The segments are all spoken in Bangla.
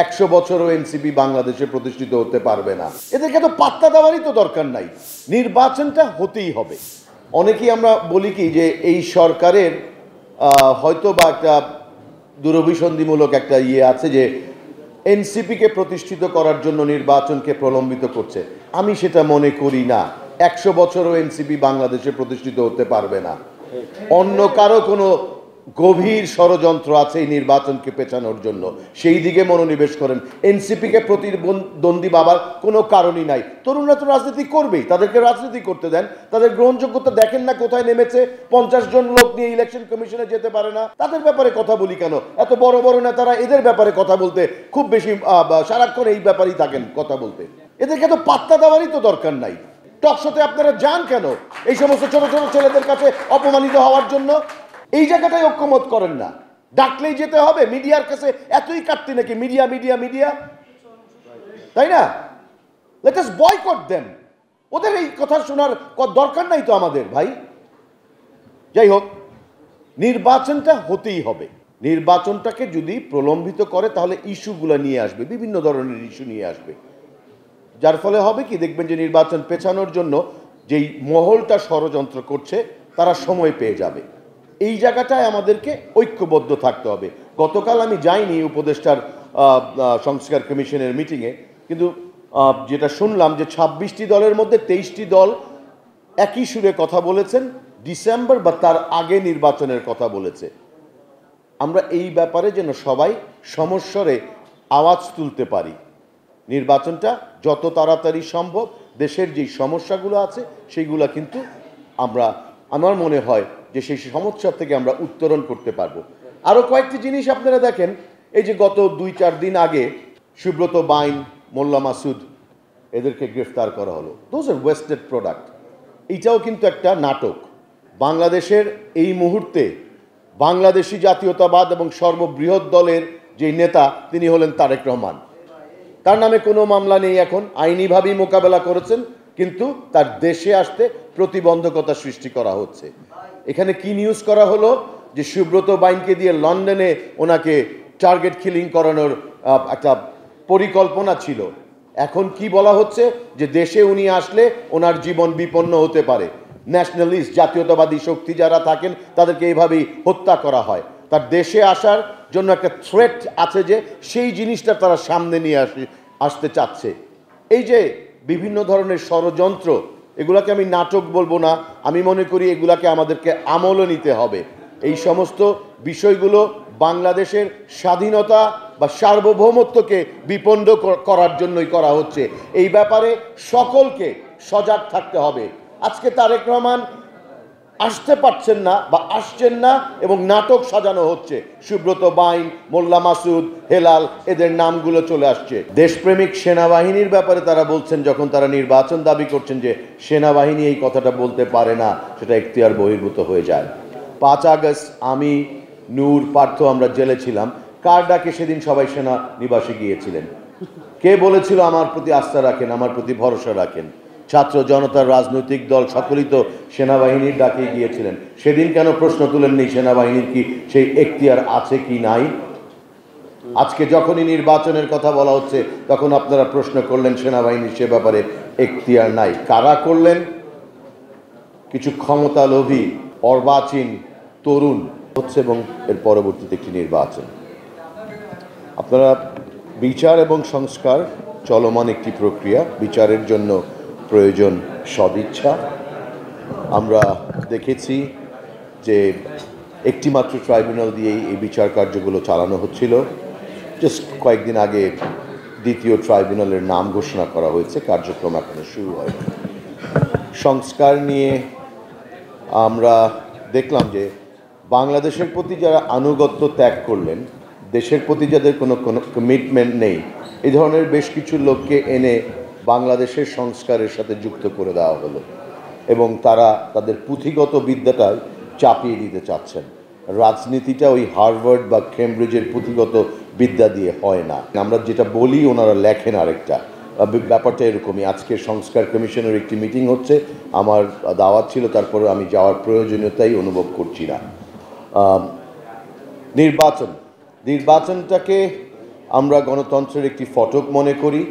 100 বছরও এনসিপি বাংলাদেশে প্রতিষ্ঠিত হতে পারবে না। এদেরকে তো পাত্তা দেওয়ারই তো দরকার নাই। নির্বাচনটা হতেই হবে। অনেকেই আমরা বলি কি যে এই সরকারের হয়তো বা একটা দুরভিসন্ধিমূলক একটা আছে যে এনসিপিকে প্রতিষ্ঠিত করার জন্য নির্বাচনকে প্রলম্বিত করছে। আমি সেটা মনে করি না। 100 বছরও এনসিপি বাংলাদেশে প্রতিষ্ঠিত হতে পারবে না। অন্য কারো কোনো গভীর ষড়যন্ত্র আছে এই নির্বাচনকে পেছানোর জন্য, সেই দিকে মনোনিবেশ করেন। এনসিপিকে প্রতিদ্বন্দ্বী ভাবার কোনো কারণই নাই। তরুণরা তো রাজনীতি করবেই, তাদেরকে রাজনীতি করতে দেন। তাদের গ্রহণযোগ্যতা দেখেন না কোথায় নেমেছে। 50 জন লোক নিয়ে ইলেকশন কমিশনে যেতে পারে না। তাদের ব্যাপারে কথা বলি কেন? এত বড় বড় নেতারা এদের ব্যাপারে কথা বলতে খুব বেশি সারাক্ষণ এই ব্যাপারেই থাকেন কথা বলতে। এদেরকে তো পাত্তা দেওয়ারই তো দরকার নাই। টকশোতে আপনারা যান কেন? এই সমস্ত ছোট ছোট ছেলেদের কাছে অপমানিত হওয়ার জন্য। এই জায়গাটাই ঐক্যমত করেন না। ডাকলেই যেতে হবে। মিডিয়ার কাছে এতই কাটতি নাকি? মিডিয়া মিডিয়া মিডিয়া, তাই না? Let us boycott them. ওদের এই কথা শোনার দরকার নাই তো আমাদের, ভাই। যাই হোক, নির্বাচনটা হতেই হবে। নির্বাচনটাকে যদি প্রলম্বিত করে তাহলে ইস্যুগুলো নিয়ে আসবে, বিভিন্ন ধরনের ইস্যু নিয়ে আসবে, যার ফলে হবে কি দেখবেন যে নির্বাচন পেছানোর জন্য যেই মহলটা ষড়যন্ত্র করছে তারা সময় পেয়ে যাবে। এই জায়গাটায় আমাদেরকে ঐক্যবদ্ধ থাকতে হবে। গতকাল আমি যাইনি উপদেষ্টার সংস্কার কমিশনের মিটিংয়ে, কিন্তু যেটা শুনলাম যে 26টি দলের মধ্যে 23টি দল একই সুরে কথা বলেছেন, ডিসেম্বর বা তার আগে নির্বাচনের কথা বলেছে। আমরা এই ব্যাপারে যেন সবাই সমস্বরে আওয়াজ তুলতে পারি। নির্বাচনটা যত তাড়াতাড়ি সম্ভব, দেশের যেই সমস্যাগুলো আছে সেইগুলো কিন্তু আমার মনে হয় যে সেই সমস্যা থেকে আমরা উত্তরণ করতে পারবো। আরও কয়েকটি জিনিস আপনারা দেখেন, এই যে গত 2-4 দিন আগে সুব্রত বাইন, মোল্লা মাসুদ, এদেরকে গ্রেফতার করা হলো। Those are wasted product. এইটাও কিন্তু একটা নাটক। বাংলাদেশের এই মুহূর্তে বাংলাদেশি জাতীয়তাবাদ এবং সর্ববৃহৎ দলের যে নেতা তিনি হলেন তারেক রহমান। তার নামে কোনো মামলা নেই এখন, আইনিভাবেই মোকাবেলা করেছেন, কিন্তু তার দেশে আসতে প্রতিবন্ধকতা সৃষ্টি করা হচ্ছে। এখানে কি নিউজ করা হলো যে সুব্রত বাইনকে দিয়ে লন্ডনে ওনাকে টার্গেট কিলিং করানোর একটা পরিকল্পনা ছিল। এখন কি বলা হচ্ছে যে দেশে উনি আসলে ওনার জীবন বিপন্ন হতে পারে। ন্যাশনালিস্ট জাতীয়তাবাদী শক্তি যারা থাকেন তাদেরকে এইভাবেই হত্যা করা হয়। তার দেশে আসার জন্য একটা থ্রেট আছে, যে সেই জিনিসটা তারা সামনে নিয়ে আসতে চাচ্ছে। এই যে বিভিন্ন ধরনের ষড়যন্ত্র, এগুলাকে আমি নাটক বলবো না, আমি মনে করি এগুলাকে আমাদেরকে আমলও নিতে হবে। এই সমস্ত বিষয়গুলো বাংলাদেশের স্বাধীনতা বা সার্বভৌমত্বকে বিপন্ন করার জন্যই করা হচ্ছে। এই ব্যাপারে সকলকে সজাগ থাকতে হবে। আজকে তারেক রহমান আসতে পারছেন না বা আসছেন না এবং নাটক সাজানো হচ্ছে। সুব্রত বাইন, মোল্লা মাসুদ, হেলাল, এদের নামগুলো চলে আসছে। দেশপ্রেমিক সেনাবাহিনীর ব্যাপারে তারা বলছেন, যখন তারা নির্বাচন দাবি করছেন যে সেনাবাহিনী এই কথাটা বলতে পারে না, সেটা এখতিয়ার বহির্ভূত হয়ে যায়। 5 আগস্ট আমি, নূর, পার্থ আমরা জেলে ছিলাম। কার ডাকে সেদিন সবাই সেনানিবাসে গিয়েছিলেন? কে বলেছিল আমার প্রতি আস্থা রাখেন, আমার প্রতি ভরসা রাখেন? ছাত্র জনতার রাজনৈতিক দল সকলেই তো সেনাবাহিনীর ডাকে গিয়েছিলেন। সেদিন কেন প্রশ্ন তুলেননি সেনাবাহিনীর কি সেই এখতিয়ার আছে কি নাই? আজকে যখনই নির্বাচনের কথা বলা হচ্ছে তখন আপনারা প্রশ্ন করলেন সেনাবাহিনীর সে ব্যাপারে এখতিয়ার নাই। কারা করলেন? কিছু ক্ষমতালোভী অর্বাচীন তরুণ হচ্ছে, এবং এর পরবর্তীতে একটি নির্বাচন। আপনারা, বিচার এবং সংস্কার চলমান একটি প্রক্রিয়া। বিচারের জন্য প্রয়োজন সদিচ্ছা। আমরা দেখেছি যে একটি মাত্র ট্রাইব্যুনাল দিয়েই এই বিচার কার্যগুলো চালানো হচ্ছিল। জাস্ট কয়েকদিন আগে দ্বিতীয় ট্রাইব্যুনালের নাম ঘোষণা করা হয়েছে, কার্যক্রম এখনো শুরু হয়নি। সংস্কার নিয়ে আমরা দেখলাম যে বাংলাদেশের প্রতি যারা আনুগত্য ত্যাগ করলেন, দেশের প্রতি যাদের কোনো কমিটমেন্ট নেই, এই ধরনের বেশ কিছু লোককে এনে বাংলাদেশের সংস্কারের সাথে যুক্ত করে দেওয়া হলো, এবং তারা তাদের পুঁথিগত বিদ্যাটা চাপিয়ে দিতে চাচ্ছেন। রাজনীতিটা ওই হার্ভার্ড বা কেমব্রিজের পুঁথিগত বিদ্যা দিয়ে হয় না। আমরা যেটা বলি ওনারা লেখেন আরেকটা। ব্যাপারটা এরকমই। আজকে সংস্কার কমিশনের একটি মিটিং হচ্ছে, আমার দাওয়াত ছিল, তারপরে আমি যাওয়ার প্রয়োজনীয়তাই অনুভব করছি না। নির্বাচনটাকে আমরা গণতন্ত্রের একটি ফটক মনে করি।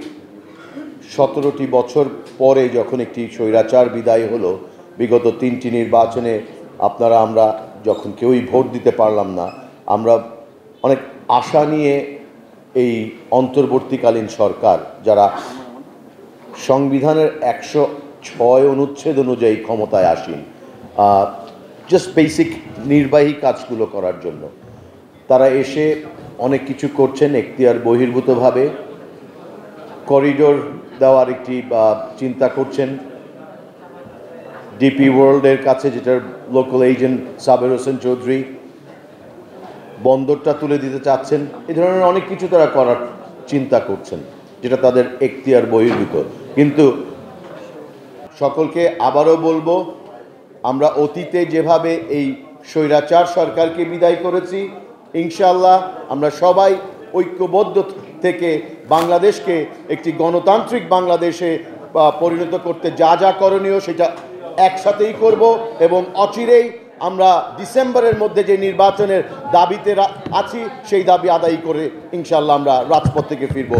17টি বছর পরে যখন একটি স্বৈরাচার বিদায় হলো, বিগত 3টি নির্বাচনে আমরা যখন কেউই ভোট দিতে পারলাম না, আমরা অনেক আশা নিয়ে এই অন্তর্বর্তীকালীন সরকার, যারা সংবিধানের 106 অনুচ্ছেদ অনুযায়ী ক্ষমতায় আসেন, জাস্ট বেসিক নির্বাহী কাজগুলো করার জন্য, তারা এসে অনেক কিছু করছেন এখতিয়ার বহির্ভূতভাবে। করিডোর দেওয়ার একটি চিন্তা করছেন, ডিপি ওয়ার্ল্ডের কাছে, যেটার লোকাল এজেন্ট সাবের হোসেন চৌধুরী, বন্দরটা তুলে দিতে চাচ্ছেন। এই ধরনের অনেক কিছু তারা করার চিন্তা করছেন, যেটা তাদের এখতিয়ার বহির্ভূত। কিন্তু সকলকে আবারও বলবো, আমরা অতীতে যেভাবে এই স্বৈরাচার সরকারকে বিদায় করেছি, ইনশাআল্লাহ আমরা সবাই ঐক্যবদ্ধ থেকে বাংলাদেশকে একটি গণতান্ত্রিক বাংলাদেশে পরিণত করতে যা যা করণীয় সেটা একসাথেই করব, এবং অচিরেই আমরা ডিসেম্বরের মধ্যে যে নির্বাচনের দাবিতে আছি সেই দাবি আদায় করে ইনশাআল্লাহ আমরা রাজপথ থেকে ফিরব।